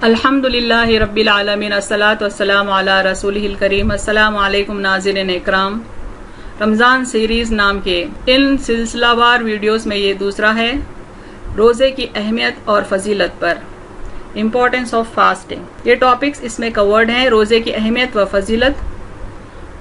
الحمدللہ رب العالمین الصلاۃ والسلام علی رسولہ الکریم۔ السلام علیکم ناظرین اکرام۔ رمضان سیریز نام کے ان سلسلہ وار ویڈیوز میں یہ دوسرا ہے، روزے کی اہمیت اور فضیلت پر، امپورٹنس آف فاسٹنگ۔ یہ ٹاپکس اس میں کورڈ ہیں، روزے کی اہمیت و فضیلت،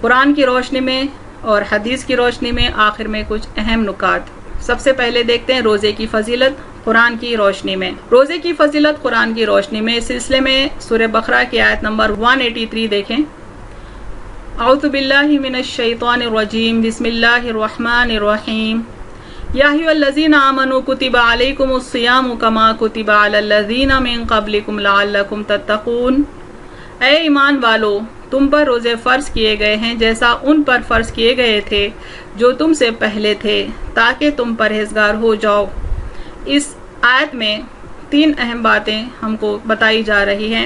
قرآن کی روشنی میں اور حدیث کی روشنی میں، آخر میں کچھ اہم نکات۔ سب سے پہلے دیکھتے ہیں روزے کی فضیلت قرآن کی روشنی میں۔ روزے کی فضیلت قرآن کی روشنی میں، اس سلسلے میں سورہ بقرہ کی آیت نمبر 183 دیکھیں۔ اعوذ باللہ من الشیطان الرجیم، بسم اللہ الرحمن الرحیم۔ یا ایھا الذین آمنوا کتب علیکم الصیام کما کتب علی الذین من قبلکم لعلکم تتقون۔ اے ایمان والو، تم پر روزے فرض کیے گئے ہیں جیسا ان پر فرض کیے گئے تھے جو تم سے پہلے تھے، تاکہ تم پرہیزگار ہو جاؤ۔ اس آیت میں تین اہم باتیں ہم کو بتائی جا رہی ہیں۔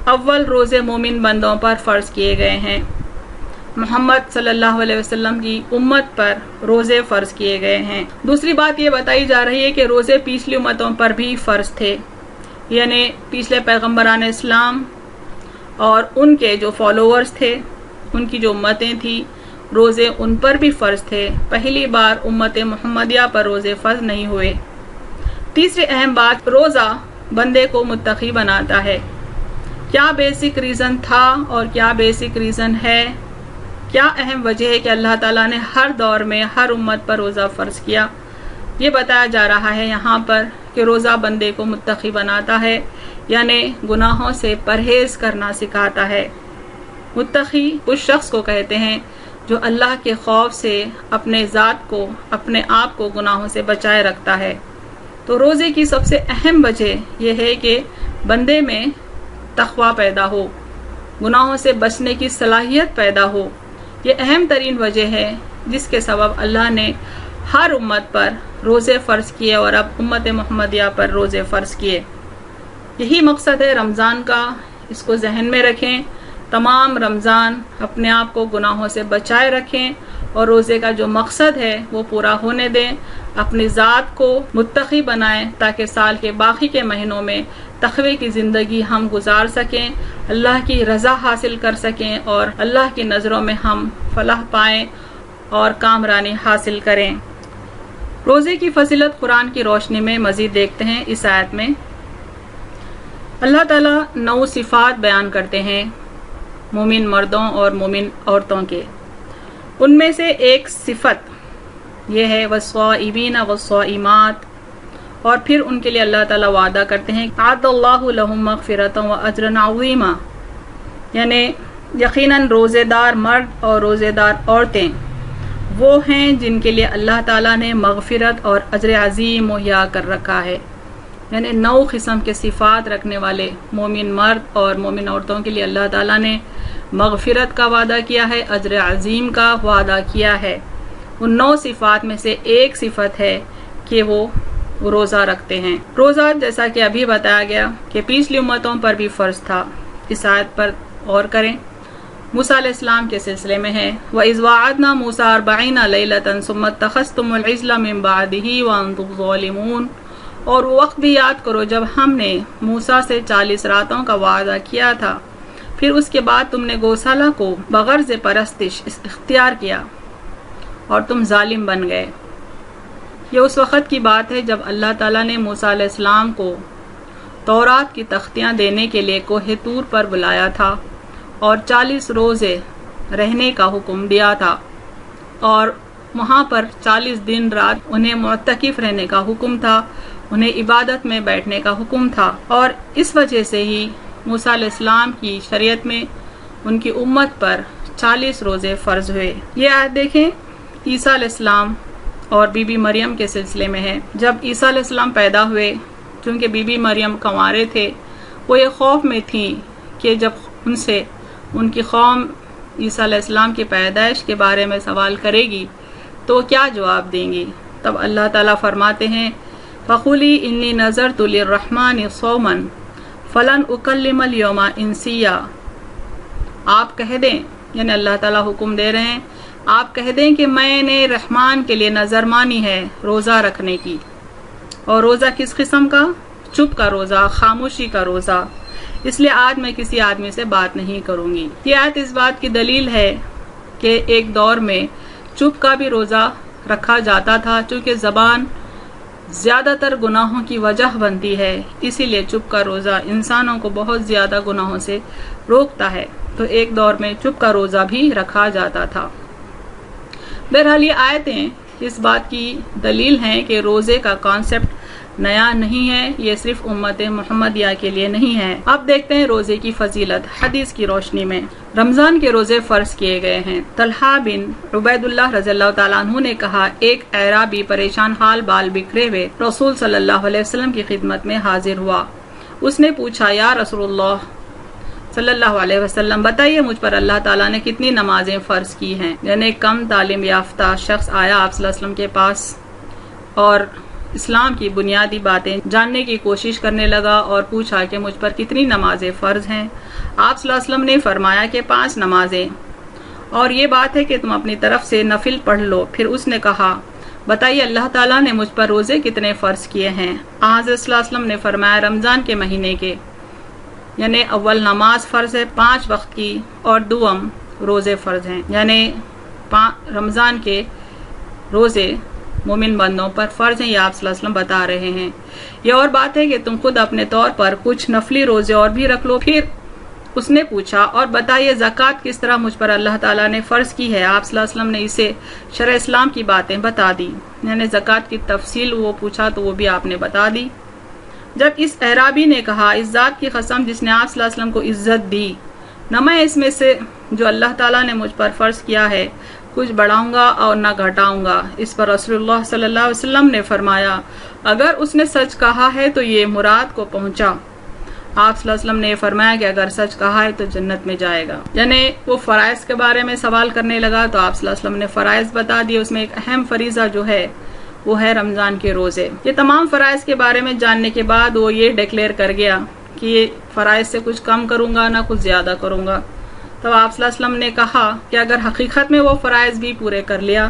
اول، روزے مومن بندوں پر فرض کیے گئے ہیں، محمد صلی اللہ علیہ وسلم کی امت پر روزے فرض کیے گئے ہیں۔ دوسری بات یہ بتائی جا رہی ہے کہ روزے پچھلی امتوں پر بھی فرض تھے، یعنی پچھلے پیغمبران اسلام اور ان کے جو فالوورز تھے، ان کی جو امتیں تھیں، روزے ان پر بھی فرض تھے۔ پہلی بار امت محمدیہ پر روزے فرض نہیں ہوئے۔ تیسری اہم بات، روزہ بندے کو متقی بناتا ہے۔ کیا بیسک ریزن تھا اور کیا بیسک ریزن ہے، کیا اہم وجہ ہے کہ اللہ تعالیٰ نے ہر دور میں ہر امت پر روزہ فرض کیا، یہ بتایا جا رہا ہے یہاں پر کہ روزہ بندے کو متقی بناتا ہے، یعنی گناہوں سے پرہیز کرنا سکھاتا ہے۔ متقی اس شخص کو کہتے ہیں جو اللہ کے خوف سے اپنے ذات کو، اپنے آپ کو گناہوں سے بچائے رکھتا ہے۔ تو روزے کی سب سے اہم وجہ یہ ہے کہ بندے میں تقوی پیدا ہو، گناہوں سے بچنے کی صلاحیت پیدا ہو۔ یہ اہم ترین وجہ ہے جس کے سبب اللہ نے ہر امت پر روزے فرض کیے اور اب امت محمدیہ پر روزے فرض کیے۔ یہی مقصد ہے رمضان کا، اس کو ذہن میں رکھیں۔ تمام رمضان اپنے آپ کو گناہوں سے بچائے رکھیں اور روزے کا جو مقصد ہے وہ پورا ہونے دیں، اپنی ذات کو متقی بنائیں تاکہ سال کے باقی کے مہینوں میں تقوی کی زندگی ہم گزار سکیں، اللہ کی رضا حاصل کر سکیں اور اللہ کی نظروں میں ہم فلاح پائیں اور کامرانی حاصل کریں۔ روزے کی فضیلت قرآن کی روشنی میں مزید دیکھتے ہیں۔ اس آیت میں اللہ تعالیٰ 9 صفات بیان کرتے ہیں مومن مردوں اور مومن عورتوں کے۔ ان میں سے ایک صفت یہ ہے والصائمین والصائمات، اور پھر ان کے لیے اللہ تعالیٰ وعدہ کرتے ہیں اعد اللہ لہم مغفرۃ واجرا عظیما، یعنی یقیناً روزے دار مرد اور روزے دار عورتیں وہ ہیں جن کے لیے اللہ تعالیٰ نے مغفرت اور اجر عظیم مہیا کر رکھا ہے۔ یعنی 9 قسم کے صفات رکھنے والے مومن مرد اور مومن عورتوں کے لیے اللہ تعالیٰ نے مغفرت کا وعدہ کیا ہے، اجر عظیم کا وعدہ کیا ہے۔ ان 9 صفات میں سے ایک صفت ہے کہ وہ روزہ رکھتے ہیں۔ روزہ جیسا کہ ابھی بتایا گیا کہ پچھلی امتوں پر بھی فرض تھا۔ اس آیت پر غور کریں، موسیٰ علیہ السلام کے سلسلے میں ہے وَإِذْ وَعَدْنَا مُوسَىٰ 40 لَيْلَةً ثُمَّ اتَّخَذْتُمُ الْعِجْلَ مِن بَعْدِهِ وَأَنْتُمْ ظَالِمُونَ۔ اور وہ وقت بھی یاد کرو جب ہم نے موسیٰ سے 40 راتوں کا وعدہ کیا تھا، پھر اس کے بعد تم نے گوشالہ کو بغرض پرستش اختیار کیا اور تم ظالم بن گئے۔ یہ اس وقت کی بات ہے جب اللہ تعالیٰ نے موسیٰ علیہ السلام کو تورات کی تختیاں دینے کے لیے کوہ طور پر بلایا تھا اور 40 روزے رہنے کا حکم دیا تھا، اور وہاں پر 40 دن رات انہیں معتکف رہنے کا حکم تھا، انہیں عبادت میں بیٹھنے کا حکم تھا، اور اس وجہ سے ہی موسیٰ علیہ السلام کی شریعت میں ان کی امت پر 40 روزے فرض ہوئے۔ یہ آیت دیکھیں، عیسیٰ علیہ السلام اور بی بی مریم کے سلسلے میں ہے۔ جب عیسیٰ علیہ السلام پیدا ہوئے، چونکہ بی بی مریم کنوارے تھے، وہ یہ خوف میں تھیں کہ جب ان سے ان کی قوم عیسیٰ علیہ السلام کی پیدائش کے بارے میں سوال کرے گی تو کیا جواب دیں گی۔ تب اللہ تعالیٰ فرماتے ہیں فَقُولِي إِنِّي نَذَرْتُ لِلرَّحْمَٰنِ صَوْمًا فَلَنْ أُكَلِّمَ الْيَوْمَ إِنسِيًّا۔ آپ کہہ دیں، یعنی اللہ تعالیٰ حکم دے رہے ہیں، آپ کہہ دیں کہ میں نے رحمان کے لیے نظر مانی ہے روزہ رکھنے کی۔ اور روزہ کس قسم کا؟ چپ کا روزہ، خاموشی کا روزہ، اس لیے آج میں کسی آدمی سے بات نہیں کروں گی۔ یہ آیت اس بات کی دلیل ہے کہ ایک دور میں چپ کا بھی روزہ رکھا جاتا تھا، چونکہ زبان زیادہ تر گناہوں کی وجہ بنتی ہے، اسی لیے چپ کا روزہ انسانوں کو بہت زیادہ گناہوں سے روکتا ہے، تو ایک دور میں چپ کا روزہ بھی رکھا جاتا تھا۔ بہرحال یہ آیتیں اس بات کی دلیل ہیں کہ روزے کا کانسیپٹ نیا نہیں ہے، یہ صرف امت محمدیہ کے لیے نہیں ہے۔ اب دیکھتے ہیں روزے کی فضیلت حدیث کی روشنی میں۔ رمضان کے روزے فرض کیے گئے ہیں۔ طلحہ بن عبید اللہ رضی اللہ تعالیٰ عنہ نے کہا، ایک اعرابی پریشان حال بال بکھرے ہوئے رسول صلی اللہ علیہ وسلم کی خدمت میں حاضر ہوا۔ اس نے پوچھا، یا رسول اللہ صلی اللہ علیہ وسلم، بتائیے مجھ پر اللہ تعالیٰ نے کتنی نمازیں فرض کی ہیں؟ یعنی کم تعلیم یافتہ شخص آیا آپ صلی اللہ علیہ وسلم کے پاس اور اسلام کی بنیادی باتیں جاننے کی کوشش کرنے لگا اور پوچھا کہ مجھ پر کتنی نمازیں فرض ہیں؟ آپ صلی اللہ علیہ وسلم نے فرمایا کہ 5 نمازیں، اور یہ بات ہے کہ تم اپنی طرف سے نفل پڑھ لو۔ پھر اس نے کہا، بتائیے اللہ تعالیٰ نے مجھ پر روزے کتنے فرض کیے ہیں؟ حضرت صلی اللہ علیہ وسلم نے فرمایا، رمضان کے مہینے کے، یعنی اول نماز فرض ہے 5 وقت کی، اور دوم روزے فرض ہیں، یعنی رمضان کے روزے مومن بندوں پر فرض ہیں، یہ آپ صلی اللہ علیہ وسلم بتا رہے ہیں۔ یہ اور بات ہے کہ تم خود اپنے طور پر کچھ نفلی روزے اور بھی رکھ لو۔ پھر اس نے پوچھا، اور بتائیے زکوٰۃ کس طرح مجھ پر اللہ تعالیٰ نے فرض کی ہے؟ آپ صلی اللہ علیہ وسلم نے اسے شرع اسلام کی باتیں بتا دی، یعنی زکوٰۃ کی تفصیل وہ پوچھا تو وہ بھی آپ نے بتا دی۔ جب اس اعرابی نے کہا، اس ذات کی قسم جس نے آپ صلی اللہ علیہ وسلم کو عزت دی، نہ میں اس میں سے جو اللہ تعالیٰ نے مجھ پر فرض کیا ہے کچھ بڑھاؤں گا اور نہ گھٹاؤں گا۔ اس پر رسول اللہ صلی اللہ علیہ وسلم نے فرمایا، اگر اس نے سچ کہا ہے تو یہ مراد کو پہنچا۔ آپ صلی اللہ علیہ وسلم نے فرمایا کہ اگر سچ کہا ہے تو جنت میں جائے گا۔ یعنی وہ فرائض کے بارے میں سوال کرنے لگا تو آپ صلی اللہ علیہ وسلم نے فرائض بتا دیے۔ اس میں ایک اہم فریضہ جو ہے وہ ہے رمضان کے روزے۔ یہ تمام فرائض کے بارے میں جاننے کے بعد وہ یہ ڈکلیئر کر گیا کہ یہ فرائض سے کچھ کم کروں گا نہ کچھ زیادہ کروں گا۔ تب آپ صلی اللہ علیہ وسلم نے کہا کہ اگر حقیقت میں وہ فرائض بھی پورے کر لیا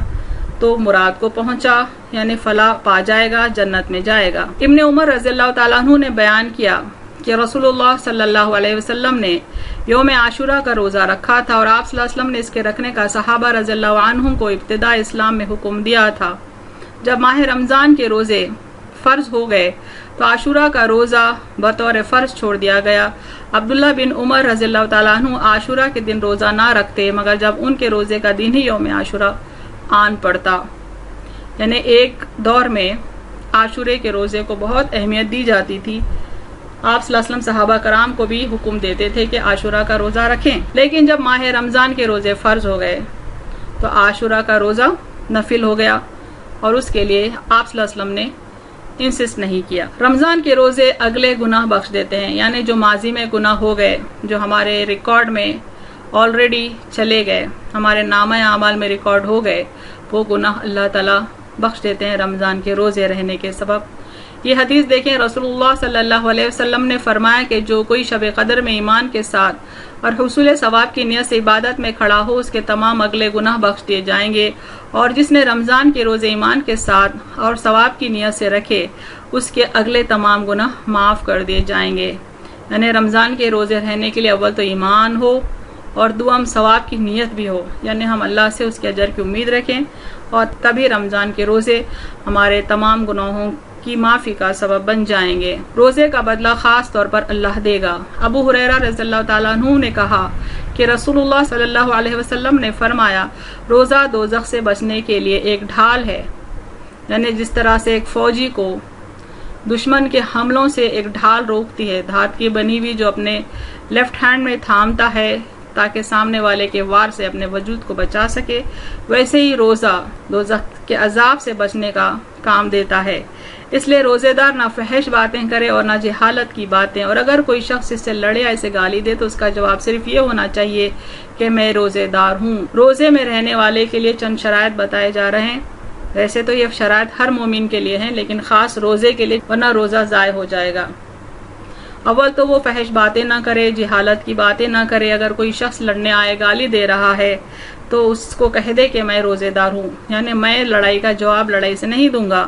تو مراد کو پہنچا، یعنی فلاح پا جائے گا، جنت میں جائے گا۔ ابن عمر رضی اللہ تعالیٰ عنہ نے بیان کیا کہ رسول اللہ صلی اللہ علیہ وسلم نے یوم عاشورہ کا روزہ رکھا تھا، اور آپ صلی اللہ علیہ وسلم نے اس کے رکھنے کا صحابہ رضی اللہ عنہم کو ابتدا اسلام میں حکم دیا تھا۔ جب ماہ رمضان کے روزے فرض ہو گئے تو عاشورہ کا روزہ بطور فرض چھوڑ دیا گیا۔ عبداللہ بن عمر رضی اللہ تعالیٰ عنہ عاشورہ کے دن روزہ نہ رکھتے، مگر جب ان کے روزے کا دن ہی یوم عاشورہ آن پڑتا، یعنی ایک دور میں عاشورے کے روزے کو بہت اہمیت دی جاتی تھی۔ آپ صلی اللہ علیہ وسلم صحابہ کرام کو بھی حکم دیتے تھے کہ عاشورہ کا روزہ رکھیں، لیکن جب ماہ رمضان کے روزے فرض ہو گئے تو عاشورہ کا روزہ نفل ہو گیا، اور اس کے لیے آپ صلی اللہ علیہ وسلم نے انسسٹ نہیں کیا۔ رمضان کے روزے اگلے گناہ بخش دیتے ہیں، یعنی جو ماضی میں گناہ ہو گئے، جو ہمارے ریکارڈ میں آلریڈی چلے گئے، ہمارے نامہ اعمال میں ریکارڈ ہو گئے، وہ گناہ اللہ تعالیٰ بخش دیتے ہیں رمضان کے روزے رہنے کے سبب۔ یہ حدیث دیکھیں، رسول اللہ صلی اللہ علیہ وسلم نے فرمایا کہ جو کوئی شب قدر میں ایمان کے ساتھ اور حصول ثواب کی نیت سے عبادت میں کھڑا ہو، اس کے تمام اگلے گناہ بخش دیے جائیں گے، اور جس نے رمضان کے روزے ایمان کے ساتھ اور ثواب کی نیت سے رکھے، اس کے اگلے تمام گناہ معاف کر دیے جائیں گے۔ یعنی رمضان کے روزے رہنے کے لیے اول تو ایمان ہو اور دوم ثواب کی نیت بھی ہو، یعنی ہم اللہ سے اس کے اجر کی امید رکھیں، اور تبھی رمضان کے روزے ہمارے تمام گناہوں کی معافی کا سبب بن جائیں گے۔ روزے کا بدلہ خاص طور پر اللہ دے گا۔ ابو ہریرہ رضی اللہ تعالیٰ عنہ نے کہا کہ رسول اللہ صلی اللہ علیہ وسلم نے فرمایا، روزہ دوزخ سے بچنے کے لیے ایک ڈھال ہے، یعنی جس طرح سے ایک فوجی کو دشمن کے حملوں سے ایک ڈھال روکتی ہے، دھات کی بنی ہوئی، جو اپنے لیفٹ ہینڈ میں تھامتا ہے تاکہ سامنے والے کے وار سے اپنے وجود کو بچا سکے، ویسے ہی روزہ دوزخ کے عذاب سے بچنے کا کام دیتا ہے۔ اس لیے روزے دار نہ فحش باتیں کرے اور نہ جہالت کی باتیں، اور اگر کوئی شخص اس سے لڑے یا اسے گالی دے تو اس کا جواب صرف یہ ہونا چاہیے کہ میں روزے دار ہوں۔ روزے میں رہنے والے کے لیے چند شرائط بتائے جا رہے ہیں۔ ویسے تو یہ شرائط ہر مومن کے لیے ہیں، لیکن خاص روزے کے لیے، ورنہ روزہ ضائع ہو جائے گا۔ اول تو وہ فحش باتیں نہ کرے، جہالت کی باتیں نہ کرے۔ اگر کوئی شخص لڑنے آئے، گالی دے رہا ہے، تو اس کو کہہ دے کہ میں روزے دار ہوں، یعنی میں لڑائی کا جواب لڑائی سے نہیں دوں گا،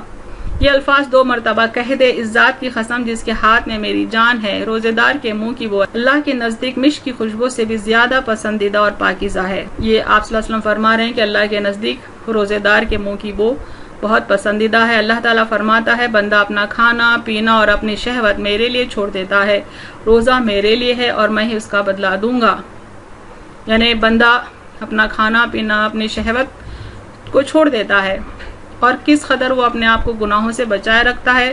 یہ الفاظ 2 مرتبہ کہہ دے، اس ذات کی قسم جس کے ہاتھ میں میری جان ہے، روزے دار کے منہ کی بو اللہ کے نزدیک مشک کی خوشبو سے بھی زیادہ پسندیدہ اور پاکیزہ ہے۔ یہ آپ صلی اللہ علیہ وسلم فرما رہے ہیں کہ اللہ کے نزدیک روزے دار کے منہ کی بو بہت پسندیدہ ہے۔ اللہ تعالیٰ فرماتا ہے بندہ اپنا کھانا پینا اور اپنی شہوت میرے لیے چھوڑ دیتا ہے، روزہ میرے لیے ہے اور میں ہی اس کا بدلہ دوں گا۔ یعنی بندہ اپنا کھانا پینا اپنی شہوت کو چھوڑ دیتا ہے، اور کس قدر وہ اپنے آپ کو گناہوں سے بچائے رکھتا ہے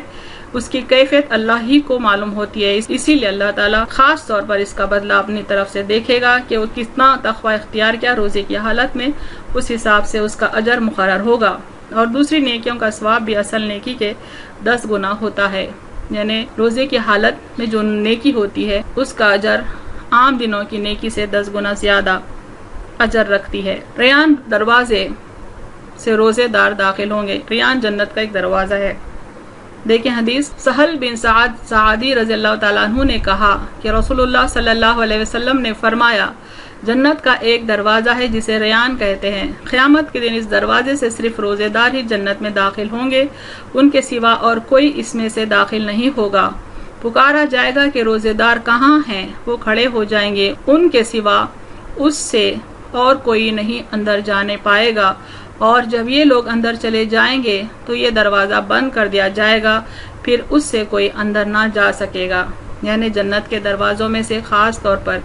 اس کی کیفیت اللہ ہی کو معلوم ہوتی ہے۔ اسی لیے اللہ تعالیٰ خاص طور پر اس کا بدلہ اپنی طرف سے دیکھے گا کہ وہ کتنا تقوی اختیار کیا روزے کی حالت میں، اس حساب سے اس کا اجر مقرر ہوگا، اور دوسری نیکیوں کا ثواب بھی اصل نیکی کے 10 گنا ہوتا ہے۔ یعنی روزے کی حالت میں جو نیکی ہوتی ہے اس کا اجر عام دنوں کی نیکی سے 10 گنا زیادہ اجر رکھتی ہے۔ ریان دروازے سے روزے دار داخل ہوں گے۔ ریان جنت کا ایک دروازہ ہے۔ دیکھیں حدیث، سہل بن سعد سعدی رضی اللہ تعالیٰ عنہ نے کہا کہ رسول اللہ صلی اللہ علیہ وسلم نے فرمایا جنت کا ایک دروازہ ہے جسے ریان کہتے ہیں، قیامت کے دن اس دروازے سے صرف روزے دار ہی جنت میں داخل ہوں گے، ان کے سوا اور کوئی اس میں سے داخل نہیں ہوگا۔ پکارا جائے گا کہ روزے دار کہاں ہیں؟ وہ کھڑے ہو جائیں گے، ان کے سوا اس سے اور کوئی نہیں اندر جانے پائے گا، اور جب یہ لوگ اندر چلے جائیں گے تو یہ دروازہ بند کر دیا جائے گا، پھر اس سے کوئی اندر نہ جا سکے گا۔ یعنی جنت کے دروازوں میں سے خاص طور پر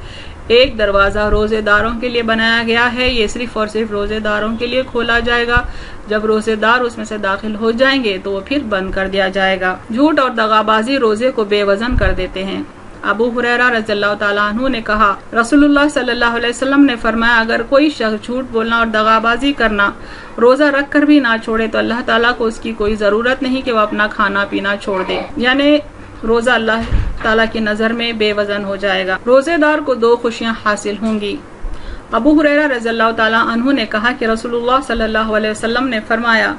ایک دروازہ روزے داروں کے لیے بنایا گیا ہے، یہ صرف اور صرف روزے داروں کے لیے کھولا جائے گا۔ جب روزے دار اس میں سے داخل ہو جائیں گے تو وہ پھر بند کر دیا جائے گا۔ جھوٹ اور دغابازی روزے کو بے وزن کر دیتے ہیں۔ ابو ہریرہ رضی اللہ تعالیٰ عنہ نے کہا رسول اللہ صلی اللہ علیہ وسلم نے فرمایا اگر کوئی شخص جھوٹ بولنا اور دغابازی کرنا روزہ رکھ کر بھی نہ چھوڑے تو اللہ تعالیٰ کو اس کی کوئی ضرورت نہیں کہ وہ اپنا کھانا پینا چھوڑ دے، یعنی روزہ اللہ تعالیٰ کی نظر میں بے وزن ہو جائے گا۔ روزے دار کو 2 خوشیاں حاصل ہوں گی۔ ابو ہریرہ رضی اللہ تعالیٰ عنہ نے کہا کہ رسول اللہ صلی اللہ علیہ وسلم نے فرمایا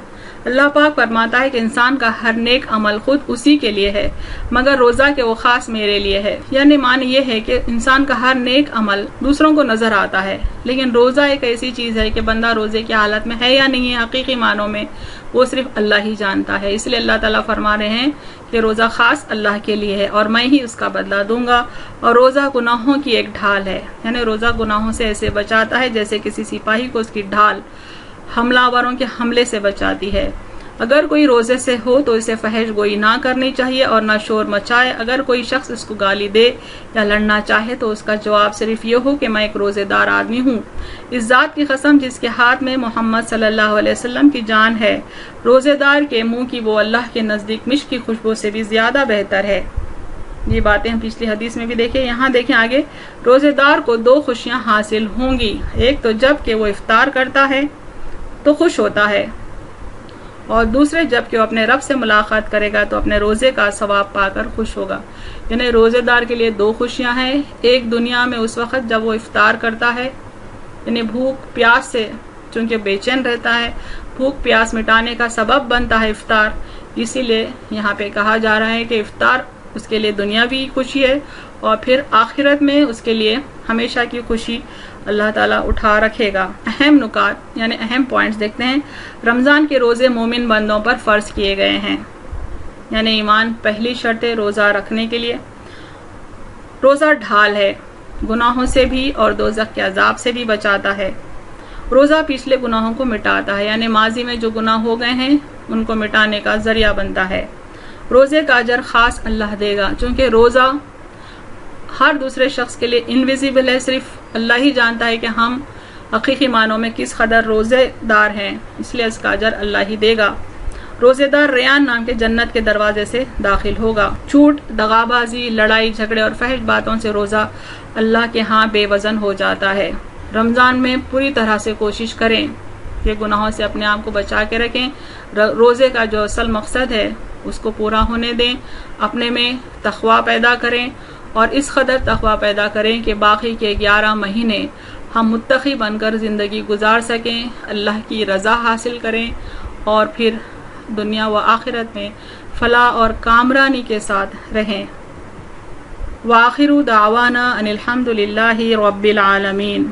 اللہ پاک فرماتا ہے کہ انسان کا ہر نیک عمل خود اسی کے لیے ہے مگر روزہ کہ وہ خاص میرے لیے ہے۔ یعنی معنی یہ ہے کہ انسان کا ہر نیک عمل دوسروں کو نظر آتا ہے، لیکن روزہ ایک ایسی چیز ہے کہ بندہ روزے کی حالت میں ہے یا نہیں ہے حقیقی معنوں میں وہ صرف اللہ ہی جانتا ہے۔ اس لیے اللہ تعالیٰ فرما رہے ہیں کہ روزہ خاص اللہ کے لیے ہے اور میں ہی اس کا بدلہ دوں گا، اور روزہ گناہوں کی ایک ڈھال ہے، یعنی روزہ گناہوں سے ایسے بچاتا ہے جیسے کسی سپاہی کو اس کی ڈھال حملہ آوروں کے حملے سے بچاتی ہے۔ اگر کوئی روزے سے ہو تو اسے فحش گوئی نہ کرنی چاہیے اور نہ شور مچائے۔ اگر کوئی شخص اس کو گالی دے یا لڑنا چاہے تو اس کا جواب صرف یہ ہو کہ میں ایک روزے دار آدمی ہوں۔ اس ذات کی قسم جس کے ہاتھ میں محمد صلی اللہ علیہ وسلم کی جان ہے، روزے دار کے منہ کی وہ اللہ کے نزدیک مشک کی خوشبو سے بھی زیادہ بہتر ہے۔ یہ باتیں ہم پچھلی حدیث میں بھی دیکھیں۔ یہاں دیکھیں آگے، روزے دار کو 2 خوشیاں حاصل ہوں گی۔ ایک تو جب کہ وہ افطار کرتا ہے تو خوش ہوتا ہے، اور دوسرے جب کہ وہ اپنے رب سے ملاقات کرے گا تو اپنے روزے کا ثواب پا کر خوش ہوگا۔ یعنی روزے دار کے لیے 2 خوشیاں ہیں۔ ایک دنیا میں اس وقت جب وہ افطار کرتا ہے، یعنی بھوک پیاس سے چونکہ بے چین رہتا ہے، بھوک پیاس مٹانے کا سبب بنتا ہے افطار، اسی لیے یہاں پہ کہا جا رہا ہے کہ افطار اس کے لیے دنیاوی خوشی ہے، اور پھر آخرت میں اس کے لیے ہمیشہ کی خوشی اللہ تعالیٰ اٹھا رکھے گا۔ اہم نکات یعنی اہم پوائنٹس دیکھتے ہیں۔ رمضان کے روزے مومن بندوں پر فرض کیے گئے ہیں، یعنی ایمان پہلی شرط ہے روزہ رکھنے کے لیے۔ روزہ ڈھال ہے، گناہوں سے بھی اور دوزخ کے عذاب سے بھی بچاتا ہے۔ روزہ پچھلے گناہوں کو مٹاتا ہے، یعنی ماضی میں جو گناہ ہو گئے ہیں ان کو مٹانے کا ذریعہ بنتا ہے۔ روزے کا اجر خاص اللہ دے گا، چونکہ روزہ ہر دوسرے شخص کے لیے انویزیبل ہے، صرف اللہ ہی جانتا ہے کہ ہم حقیقی معنوں میں کس قدر روزے دار ہیں، اس لیے اس کا اجر اللہ ہی دے گا۔ روزے دار ریان نام کے جنت کے دروازے سے داخل ہوگا۔ جھوٹ، دغابازی، لڑائی جھگڑے اور فحش باتوں سے روزہ اللہ کے ہاں بے وزن ہو جاتا ہے۔ رمضان میں پوری طرح سے کوشش کریں کہ گناہوں سے اپنے آپ کو بچا کے رکھیں۔ روزے کا جو اصل مقصد ہے اس کو پورا ہونے دیں، اپنے میں تقوی پیدا کریں، اور اس قدر تقوی پیدا کریں کہ باقی کے 11 مہینے ہم متقی بن کر زندگی گزار سکیں، اللہ کی رضا حاصل کریں، اور پھر دنیا و آخرت میں فلاح اور کامرانی کے ساتھ رہیں۔ وآخر دعوانا ان الحمد للہ رب العالمین۔